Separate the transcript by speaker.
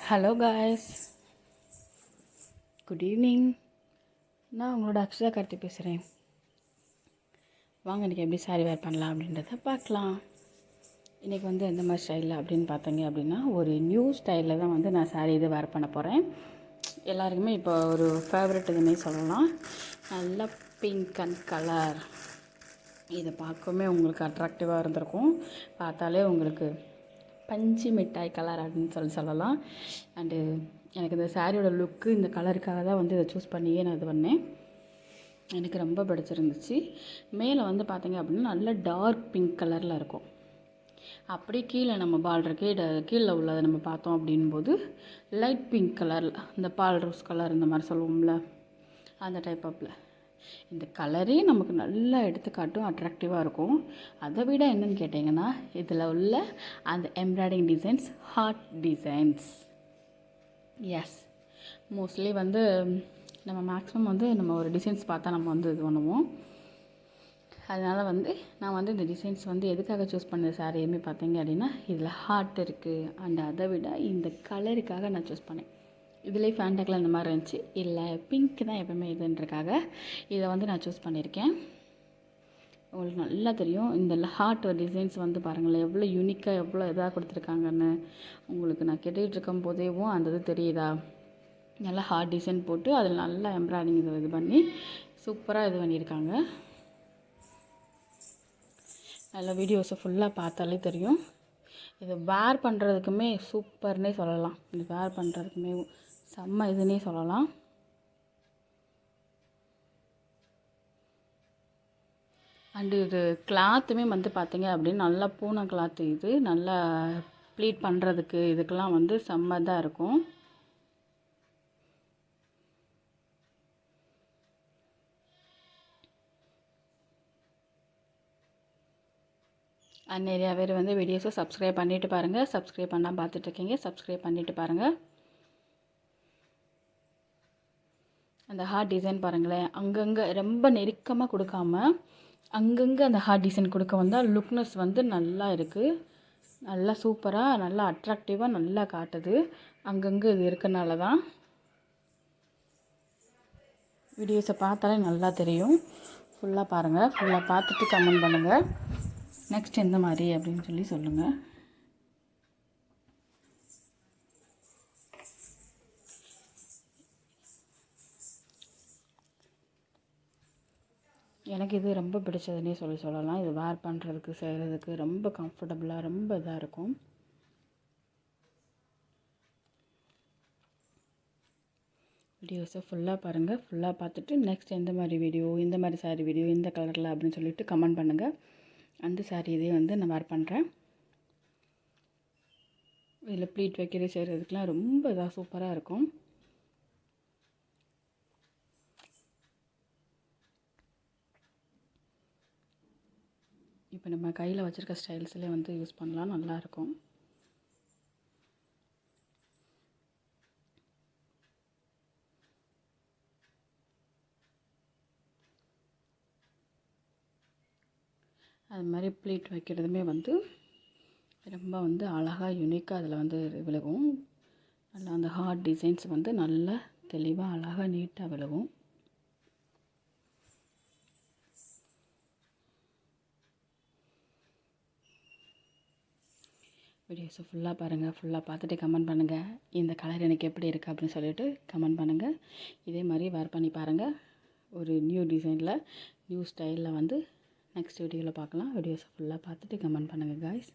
Speaker 1: Hello guys, good evening. நான் உங்களோட அக்ஷயா கார்த்தி பேசுகிறேன். வாங்க இன்றைக்கி எப்படி சாரீ வேர் பண்ணலாம் அப்படின்றத பார்க்கலாம். இன்றைக்கி வந்து எந்த மாதிரி ஸ்டைலில் அப்படின்னு பார்த்தீங்க அப்படின்னா, ஒரு நியூ ஸ்டைலில் தான் வந்து நான் சாரீ இது வேர் பண்ண போகிறேன். எல்லாருக்குமே இப்போ ஒரு ஃபேவரட் இதுன்னே சொல்லலாம். நல்ல பிங்க் அண்ட் கலர். இதை பார்க்கவுமே உங்களுக்கு அட்ராக்டிவாக இருந்திருக்கும். பார்த்தாலே உங்களுக்கு பஞ்சு மிட்டாய் கலர் அப்படின்னு சொல்லலாம். அண்டு எனக்கு இந்த சாரியோட லுக்கு இந்த கலருக்காக தான் வந்து இதை சூஸ் பண்ணியே நான் இது பண்ணேன். எனக்கு ரொம்ப பிடிச்சிருந்துச்சு. மேலே வந்து பார்த்திங்க அப்படின்னா நல்ல டார்க் பிங்க் கலரில் இருக்கும். அப்படி கீழே நம்ம பார்டர் கீழே உள்ளதை நம்ம பார்த்தோம் அப்படின்போது லைட் பிங்க் கலரில் இந்த பால் ரோஸ் கலர் இந்த மாதிரி சொல்லுவோம்ல, அந்த டைப் ஆப்பில் இந்த கலரே நமக்கு நல்லா எடுத்துக்காட்டும், அட்ராக்டிவாக இருக்கும். அதை விட என்னென்னு கேட்டிங்கன்னா, இதில் உள்ள அந்த embroiding designs hard designs. Yes, mostly வந்து நம்ம மேக்ஸிமம் வந்து நம்ம ஒரு டிசைன்ஸ் பார்த்தா நம்ம வந்து இது பண்ணுவோம். அதனால் வந்து நான் வந்து இந்த டிசைன்ஸ் வந்து எதுக்காக சூஸ் பண்ண சாரியுமே பார்த்தீங்க அப்படின்னா, இதில் ஹார்ட் இருக்குது. அண்ட் அதை விட இந்த கலருக்காக நான் சூஸ் பண்ணேன். இதிலே ஃபேண்டாக்கில் இந்த மாதிரி இருந்துச்சு, இல்லை பிங்க் தான் எப்போவுமே இதுன்றக்காக இதை வந்து நான் சூஸ் பண்ணியிருக்கேன். உங்களுக்கு நல்லா தெரியும் இந்த ஹார்ட் டிசைன்ஸ் வந்து பாருங்களேன் எவ்வளோ யூனிக்காக எவ்வளோ இதாக கொடுத்துருக்காங்கன்னு. உங்களுக்கு நான் கேட்டுக்கிட்டு இருக்கும் போதேவும் அந்த இது தெரியுதா? நல்லா ஹார்ட் டிசைன் போட்டு அதில் நல்லா எம்ப்ராய்டிங் இது பண்ணி சூப்பராக இது பண்ணியிருக்காங்க. நல்லா வீடியோஸை ஃபுல்லாக பார்த்தாலே தெரியும். இது வேர் பண்ணுறதுக்குமே சூப்பர்னே சொல்லலாம். இது வேர் பண்ணுறதுக்குமே செம்ம இதுன்னே சொல்லலாம். அண்டு இது கிளாத்துமே வந்து பார்த்திங்க அப்படின்னு நல்லா பூனை கிளாத்து. இது நல்லா ப்ளீட் பண்ணுறதுக்கு இதுக்கெல்லாம் வந்து செம்ம இதாக இருக்கும். நிறையா பேர் வந்து வீடியோஸை சப்ஸ்கிரைப் பண்ணிவிட்டு பாருங்கள். சப்ஸ்கிரைப் பண்ணால் பார்த்துட்ருக்கீங்க, சப்ஸ்கிரைப் பண்ணிவிட்டு பாருங்கள். அந்த ஹார்ட் டிசைன் பாருங்களேன், அங்கங்கே ரொம்ப நெருக்கமாக கொடுக்காம அங்கங்கே அந்த ஹார்ட் டிசைன் கொடுக்க வந்தால் லுக்னஸ் வந்து நல்லா இருக்குது. நல்லா சூப்பராக நல்லா அட்ராக்டிவாக நல்லா காட்டுது. அங்கங்கே இது இருக்கனால தான். வீடியோஸை பார்த்தாலே நல்லா தெரியும். ஃபுல்லாக பாருங்கள், ஃபுல்லாக பார்த்துட்டு கமெண்ட் பண்ணுங்கள் நெக்ஸ்ட் எந்த மாதிரி அப்படின்னு சொல்லி சொல்லுங்கள். எனக்கு இது ரொம்ப பிடிச்சதுன்னே சொல்லலாம். இது வேர் பண்ணுறதுக்கு செய்கிறதுக்கு ரொம்ப கம்ஃபர்டபுளாக ரொம்ப இதாக இருக்கும். வீடியோஸை ஃபுல்லாக பாருங்கள். ஃபுல்லாக பார்த்துட்டு நெக்ஸ்ட் எந்த மாதிரி வீடியோ, இந்த மாதிரி சாரீ வீடியோ, இந்த கலரில் அப்படின்னு சொல்லிட்டு கமெண்ட் பண்ணுங்கள். அந்த சாரீ இதே வந்து நான் வேர் பண்ணுறேன். இதில் ப்ளீட் வைக்கிறது செய்கிறதுக்கெலாம் ரொம்ப இதாக சூப்பராக இருக்கும். இப்போ நம்ம கையில் வச்சுருக்க ஸ்டைல்ஸ்லேயே வந்து யூஸ் பண்ணலாம், நல்லாயிருக்கும். அது மாதிரி ப்ளீட் வைக்கிறதுமே வந்து ரொம்ப வந்து அழகாக யூனிக்காக அதில் வந்து விலகும். நல்லா அந்த ஹார்ட் டிசைன்ஸ் வந்து நல்லா தெளிவாக அழகாக நீட்டாக விலகும். வீடியோஸை ஃபுல்லாக பாருங்கள். ஃபுல்லாக பார்த்துட்டு கமெண்ட் பண்ணுங்கள். இந்த கலர் எனக்கு எப்படி இருக்குது அப்படின்னு சொல்லிட்டு கமெண்ட் பண்ணுங்கள். இதே மாதிரி வேர் பண்ணி பாருங்கள். ஒரு நியூ டிசைனில் நியூ ஸ்டைலில் வந்து நெக்ஸ்ட் வீடியோவில் பார்க்கலாம். வீடியோஸை ஃபுல்லாக பார்த்துட்டு கமெண்ட் பண்ணுங்கள் காய்ஸ்.